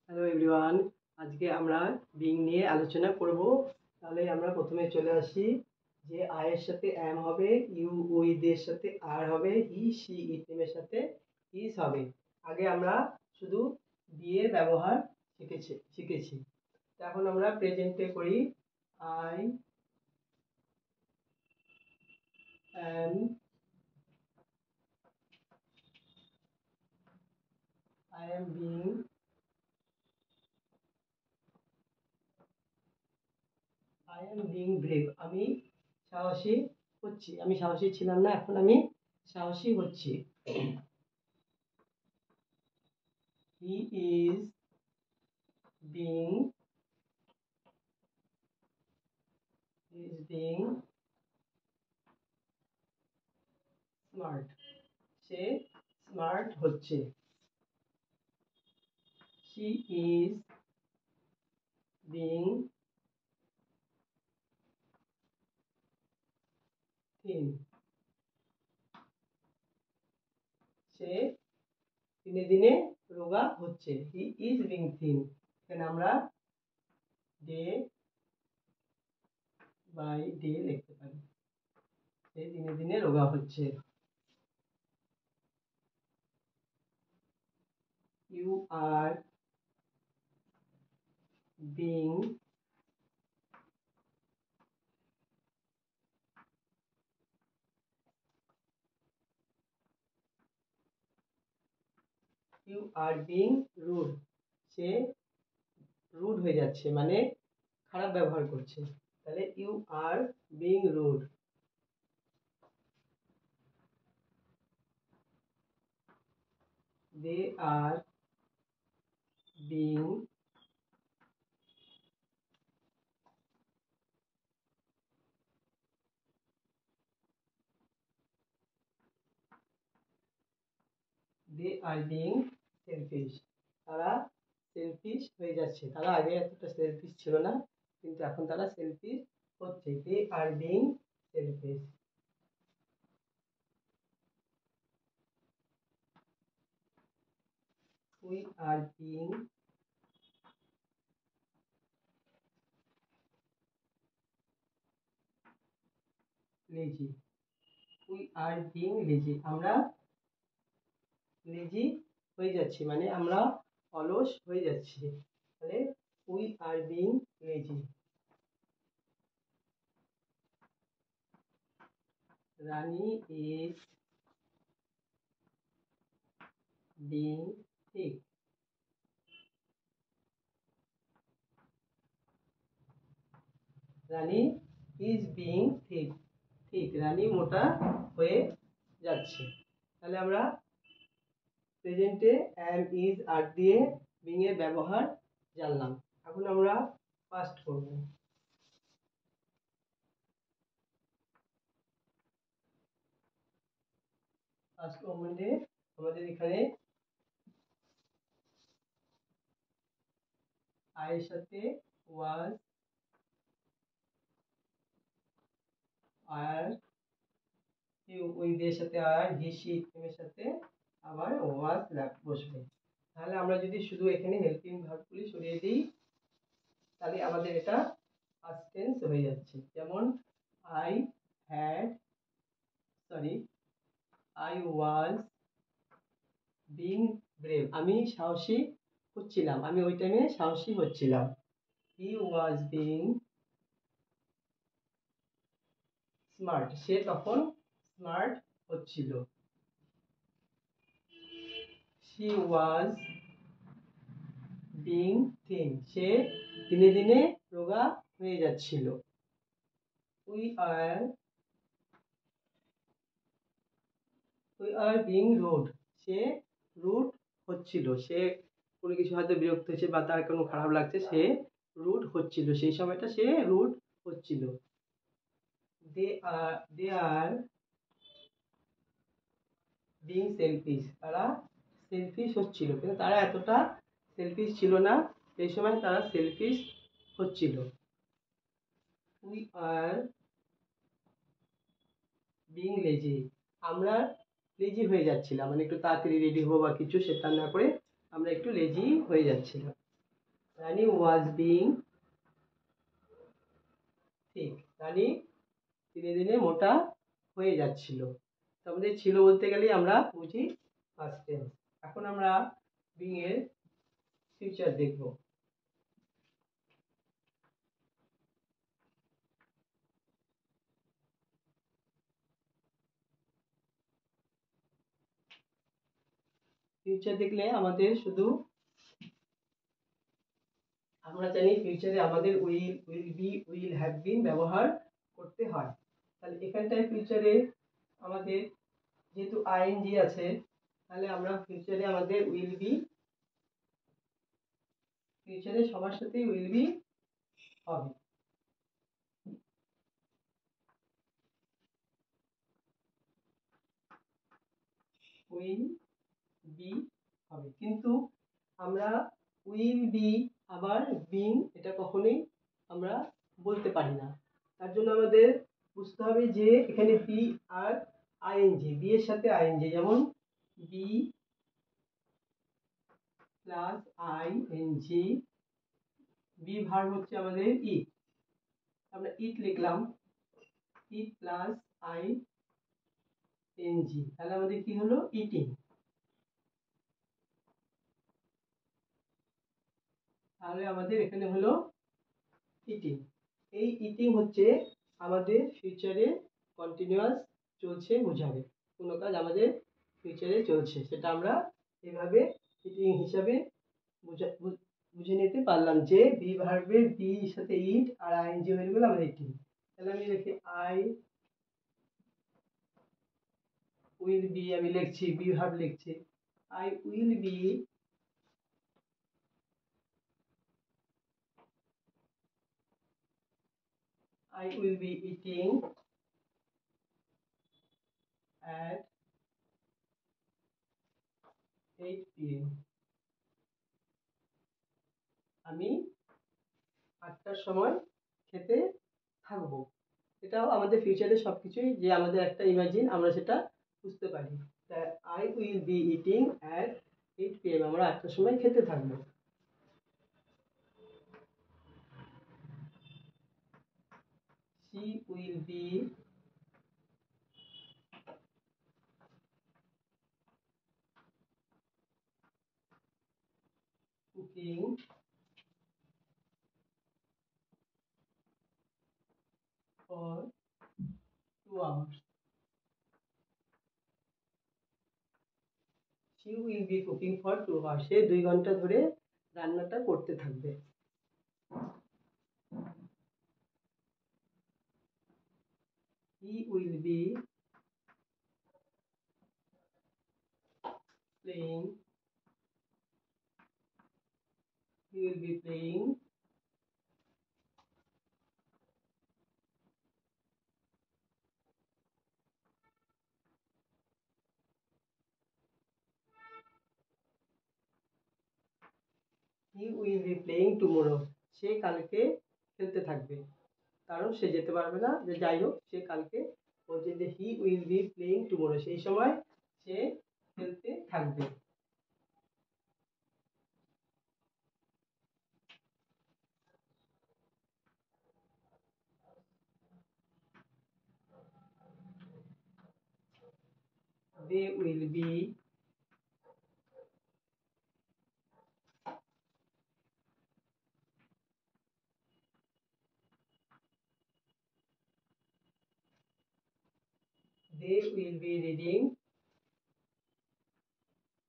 Hello everyone, আজকে আমরা being নিয়ে আলোচনা করব। তাহলে আমরা প্রথমে চলে আসি যে আই এর সাথে অ্যাম হবে, ইউ উইদের সাথে আর হবে, হি সি ইট নেমের সাথে ইজ হবে। আগে আমরা শুধু বি এর ব্যবহার শিখেছি। এখন আমরা প্রেজেন্টে করি। I am being brave. আমি সাহসী হচ্ছি। আমি সাহসী ছিলাম না, এখন আমি সাহসী হচ্ছি। He is being smart. সে স্মার্ট হচ্ছে। She is being thin. সে দিনে দিনে রোগা হচ্ছে। He is being thin. এখানে আমরা ডে বাই ডে লিখতে পারি। সে দিনে দিনে রোগা হচ্ছে। You are being rude. সে রুড হয়ে যাচ্ছে, মানে খারাপ ব্যবহার করছে। তাহলে you are being rude. They are being selfish. তারা সেলফিশ হয়ে যাচ্ছে। তারা আগে এতটা সেলফিশ ছিল না, কিন্তু এখন তারা সেলফিশ হচ্ছে। They are being selfish. We are being lazy. আমরা লেজি হয়ে যাচ্ছি, মানে আমরা অলস হয়ে যাচ্ছি। তাহলে we are being lazy. Rani is being sick. Rani is being thick. Rani মোটা হয়ে যাচ্ছে। তাহলে আমরা প্রেজেন্টে অ্যাম ইজ আর দিয়ে বিং এর ব্যবহার জানলাম। এখন আমরা পাস্ট করব। পাস্ট মোমেন্টে আমাদের এখানে আই এর সাথে ওয়াজ, আর উইদের সাথে আর, হি সি এর সাথে আবার ওয়াজ বসবে। তাহলে আমরা যদি শুধু এখানে হেল্পিং ভার্বগুলি সরিয়ে দিই, তাহলে আমাদের এটা পাস্ট টেন্স হয়ে যাচ্ছে। যেমন I had sorry I was being brave. আমি সাহসী হচ্ছিলাম, আমি ওই টাইমে সাহসী হচ্ছিলাম। হি ওয়াজ বিং স্মার্ট। সে তখন স্মার্ট হচ্ছিল। She was being thin. সে দিনে দিনে রোগা হয়ে যাচ্ছিল। We are being rude. সে রুড হচ্ছিল। সে কোনো কিছু হয়তো বিরক্ত হয়েছে বা তার কোনো খারাপ লাগছে, সে রুড হচ্ছিল। সেই সময়টা সে রুড হচ্ছিল। দে আর বিং সেলফিশ। তারা সেলফিশ হচ্ছিল, কিন্তু তারা এতটা সেলফিশ ছিল না। সেই সময় তারা সেলফিশ হচ্ছিল। We are being lazy. আমরা লেজি হয়ে যাচ্ছিলাম, মানে একটু তাড়াতাড়ি রেডি হবো বা কিছু সেটা না করে আমরা একটু লেজি হয়ে যাচ্ছিলাম। রানী ওয়াজ বিং ঠিক, রানী দিনে দিনে মোটা হয়ে যাচ্ছিল। তো আমাদের ছিল বলতে গেলেই আমরা বুঝি পাস্ট টেন্স। এখন আমরা বিং এর ফিউচার দেখব। ফিউচার দেখলে আমাদের শুধু আমরা জানি ফিউচারে আমাদের will, will be, will have been ব্যবহার করতে হয়। তাহলে এখানটায় ফিউচারে আমাদের যেহেতু আইএনজি আছে, তাহলে আমরা ফিউচারে আমাদের উইল বি, ফিউচারে সবার সাথেই উইল বি হবে। উইল বি হবে, কিন্তু আমরা উইল বি আবার বিং এটা কখনোই আমরা বলতে পারি না। তার জন্য আমাদের বুঝতে হবে যে এখানে বি আর আইএনজি, বি এর সাথে আইএনজি, যেমন be plus ING, be verb হচ্ছে আমাদের ইট, আমরা ইট লিখলাম, ইট প্লাস আইএনজি, তাহলে আমাদের কি হলো ইটিং। তাহলে আমাদের এখানে হলো ইটিং। এই ইটিং হচ্ছে আমাদের ফিউচারে কন্টিনিউয়াস চলছে বোঝাবে, কোনো কাজ আমাদের ফিউচারে চলছে, সেটা আমরা এভাবে ইটিং হিসাবে বুঝে নিতে পারলাম যে বি ভার্বের বি সাথে ইট আর আইএনজি হয়ে গেল আমাদের ইটিং। তাহলে আমি লিখি আই উইল বি, আমি লিখছি বি ভার্ব লিখছি, I will be I will be eating at 8 p.m. আমি 8টার সময় খেতে থাকবো। এটাও আমাদের ফিউচারে সবকিছুই যে আমাদের একটা ইমাজিন, আমরা সেটা বুঝতে পারি। I will be eating at 8 p.m. আমরা 8টার সময় খেতে থাকবো। She will be cooking for 2 hours. She will be cooking for 2 hours. সে 2 ঘন্টা ধরে রান্নাটা করতে থাকবে। He will be playing, he will be playing he will be playing tomorrow. সে কালকে খেলতে থাকবে, কারণ সে যেতে পারবে না, যে যাই হোক সে কালকে বলছে যে he will be playing tomorrow, সেই সময় সে খেলতে থাকবে। They will be reading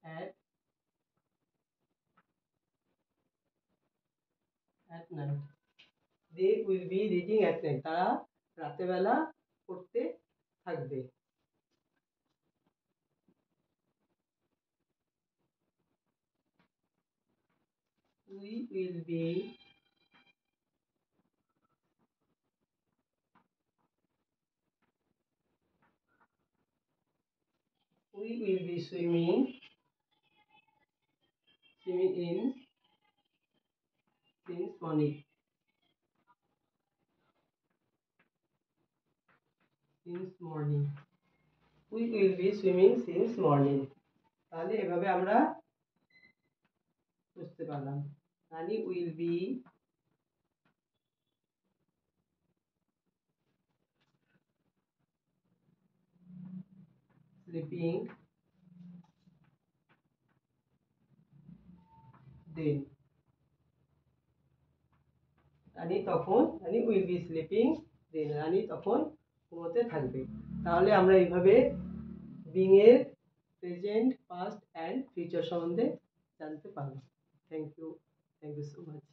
at night. They will be reading at night. তারা রাতে বেলা পড়তে থাকবে। We will be swimming in since morning. Since morning. We will be swimming since morning. তাহলে এভাবে আমরা বুঝতে পারলাম। Rani will be sleeping then. Rani will be sleeping then, Rani তখন ঘুমোতে থাকবে। তাহলে আমরা এইভাবে বিং এর প্রেজেন্ট, পাস্ট অ্যান্ড ফিউচার সম্বন্ধে জানতে পারবো। Thank you so much.